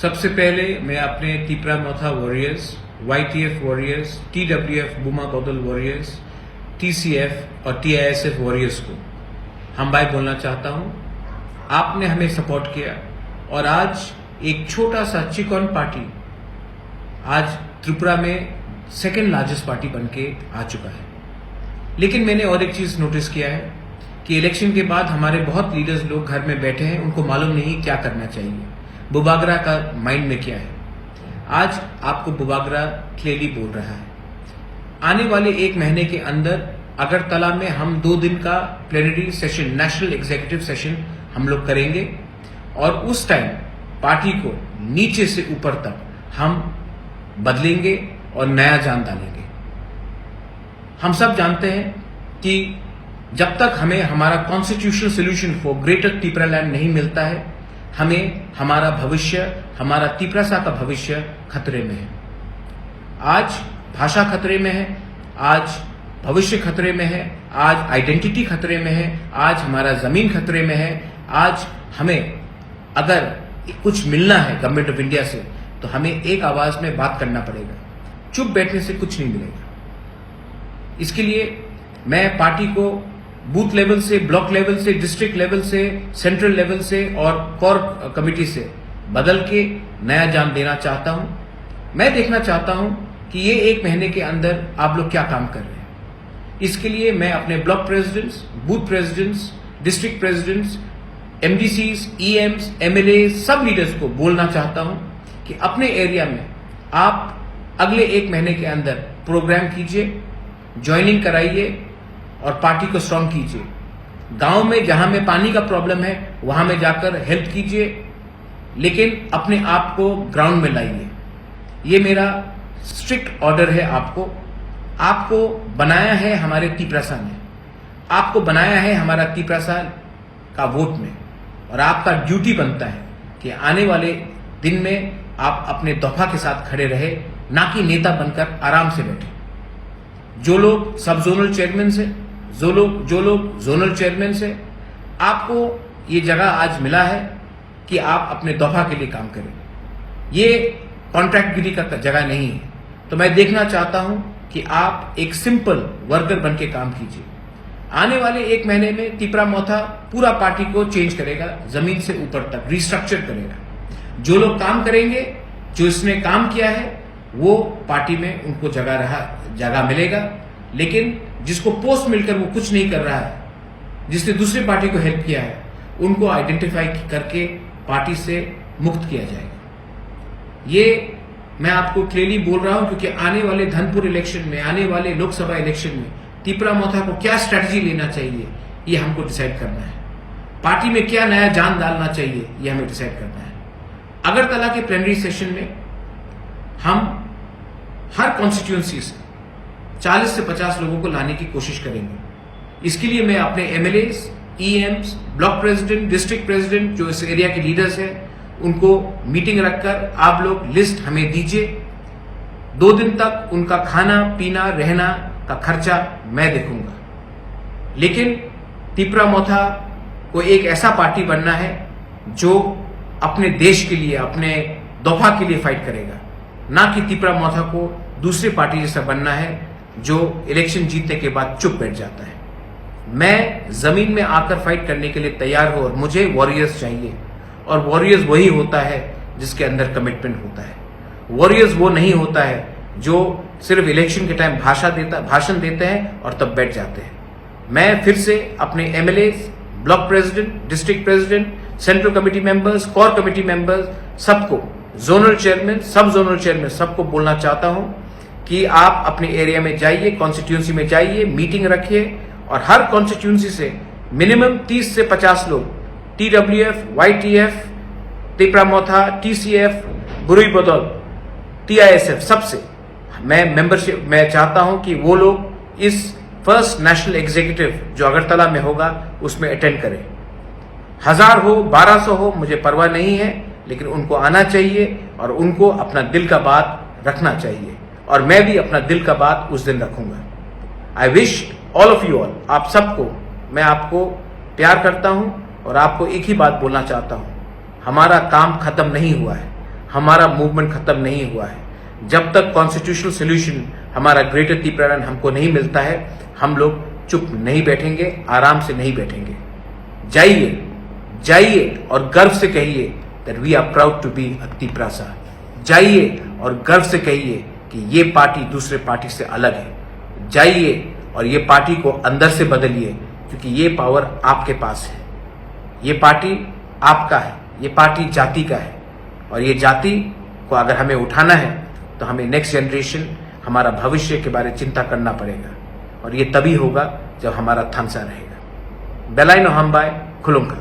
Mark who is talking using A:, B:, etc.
A: सबसे पहले मैं अपने तिपरा मोथा वॉरियर्स, YTF वॉरियर्स, TWF बुमा बदल वॉरियर्स, TCF और TISF वॉरियर्स को हम भाई बोलना चाहता हूं। आपने हमें सपोर्ट किया और आज एक छोटा सा चिकन पार्टी आज त्रिपुरा में सेकेंड लार्जेस्ट पार्टी बनके आ चुका है। लेकिन मैंने और एक चीज नोटिस किया है कि इलेक्शन के बाद हमारे बहुत लीडर्स लोग घर में बैठे हैं, उनको मालूम नहीं क्या करना चाहिए, बुबागरा का माइंड में क्या है। आज आपको बुबागरा क्लियरली बोल रहा है। आने वाले एक महीने के अंदर अगरतला में हम 2 दिन का plenary session, national executive session हम लोग करेंगे और उस टाइम पार्टी को नीचे से ऊपर तक हम बदलेंगे और नया जान डालेंगे। हम सब जानते हैं कि जब तक हमें हमारा constitutional solution for greater Tipra land नहीं मिलता है, हमें हमारा भविष्य, हमारा तिपरासा का भविष्य खतरे में है। आज भाषा खतरे में है, आज भविष्य खतरे में है, आज आइडेंटिटी खतरे में है, आज हमारा जमीन खतरे में है। आज हमें अगर कुछ मिलना है गवर्नमेंट ऑफ इंडिया से तो हमें एक आवाज में बात करना पड़ेगा। चुप बैठने से कुछ नहीं मिलेगा। इसके लिए मैं पार्टी को बूथ लेवल से, ब्लॉक लेवल से, डिस्ट्रिक्ट लेवल से, सेंट्रल लेवल से और कोर कमेटी से बदल के नया जान देना चाहता हूं। मैं देखना चाहता हूं कि ये एक महीने के अंदर आप लोग क्या काम कर रहे हैं। इसके लिए मैं अपने block presidents, booth presidents, district presidents, MDCs, EMs, MLA सब लीडर्स को बोलना चाहता हूं कि अपने एरिया में आप अगले एक महीने के अंदर प्रोग्राम कीजिए, ज्वाइनिंग कराइए और पार्टी को स्ट्रांग कीजिए। गांव में जहां में पानी का प्रॉब्लम है वहां में जाकर हेल्प कीजिए, लेकिन अपने आप को ग्राउंड में लाइए। ये मेरा स्ट्रिक्ट ऑर्डर है आपको। आपको बनाया है हमारे तिपरासा ने, आपको बनाया है हमारा तिपरासा का वोट में, और आपका ड्यूटी बनता है कि आने वाले दिन में आप अपने दफा के साथ खड़े रहे, ना कि नेता बनकर आराम से बैठे। जो लोग सब जोनल चेयरमैन से, जो लोग जोनल चेयरमैन से, आपको ये जगह आज मिला है कि आप अपने दफा के लिए काम करें। ये कॉन्ट्रैक्टगिरी का जगह नहीं है। तो मैं देखना चाहता हूं कि आप एक सिंपल वर्कर बन के काम कीजिए। आने वाले एक महीने में तिपरा मोथा पूरा पार्टी को चेंज करेगा, जमीन से ऊपर तक रिस्ट्रक्चर करेगा। जो लोग काम करेंगे, जो इसने काम किया है, वो पार्टी में उनको जगह मिलेगा। लेकिन जिसको पोस्ट मिलकर वो कुछ नहीं कर रहा है, जिसने दूसरी पार्टी को हेल्प किया है, उनको आइडेंटिफाई करके पार्टी से मुक्त किया जाएगा। ये मैं आपको क्लियरली बोल रहा हूं, क्योंकि आने वाले धनपुर इलेक्शन में, आने वाले लोकसभा इलेक्शन में तिपरा मोथा को क्या स्ट्रेटजी लेना चाहिए, ये हमको डिसाइड करना है। पार्टी में क्या नया जान डालना चाहिए, ये हमें डिसाइड करना है। अगरतला के प्लेनरी सेशन में हम हर कॉन्स्टिट्यूएंसी से 40 से 50 लोगों को लाने की कोशिश करेंगे। इसके लिए मैं अपने MLAs, EMs, block president, district president, जो इस एरिया के लीडर्स हैं, उनको मीटिंग रखकर आप लोग लिस्ट हमें दीजिए। 2 दिन तक उनका खाना पीना रहना का खर्चा मैं देखूंगा। लेकिन तिपरा मोथा को एक ऐसा पार्टी बनना है जो अपने देश के लिए, अपने दफा के लिए फाइट करेगा, ना कि तिपरा मोथा को दूसरी पार्टी जैसा बनना है जो इलेक्शन जीतने के बाद चुप बैठ जाता है। मैं जमीन में आकर फाइट करने के लिए तैयार हूं और मुझे वॉरियर्स चाहिए, और वॉरियर्स वही होता है जिसके अंदर कमिटमेंट होता है। वॉरियर्स वो नहीं होता है जो सिर्फ इलेक्शन के टाइम भाषण देते हैं और तब बैठ जाते हैं। मैं फिर से अपने MLAs, block president, district president, central committee members, core committee members, सबको, जोनल चेयरमैन, सब जोनल चेयरमैन, सबको बोलना चाहता हूं कि आप अपने एरिया में जाइए, कॉन्स्टिट्यूंसी में जाइए, मीटिंग रखिए और हर कॉन्स्टिट्यूंसी से मिनिमम 30 से 50 लोग, TWF, YTF, तिपरा मोथा, TCF, बुरुई बदौल, TISF, सबसे मैं मेंबरशिप मैं चाहता हूं कि वो लोग इस फर्स्ट नेशनल एग्जीक्यूटिव जो अगरतला में होगा उसमें अटेंड करें। 1000 हो, 1200 हो, मुझे परवाह नहीं है, लेकिन उनको आना चाहिए और उनको अपना दिल का बात रखना चाहिए, और मैं भी अपना दिल का बात उस दिन रखूंगा। I wish all of you all, आप सबको, मैं आपको प्यार करता हूं और आपको एक ही बात बोलना चाहता हूं, हमारा काम खत्म नहीं हुआ है। हमारा मूवमेंट खत्म नहीं हुआ है। जब तक कॉन्स्टिट्यूशनल सोल्यूशन हमारा ग्रेटर त्रिपुरालैंड हमको नहीं मिलता है, हम लोग चुप नहीं बैठेंगे, आराम से नहीं बैठेंगे। जाइए जाइए और गर्व से कहिए that we are proud to be a Tripura. जाइए और गर्व से कहिए कि ये पार्टी दूसरे पार्टी से अलग है। जाइए और ये पार्टी को अंदर से बदलिए, क्योंकि ये पावर आपके पास है। ये पार्टी आपका है, ये पार्टी जाति का है, और ये जाति को अगर हमें उठाना है तो हमें नेक्स्ट जनरेशन, हमारा भविष्य के बारे में चिंता करना पड़ेगा, और ये तभी होगा जब हमारा थांसा रहेगा। बेलाइनो हमबाय खुलुंका।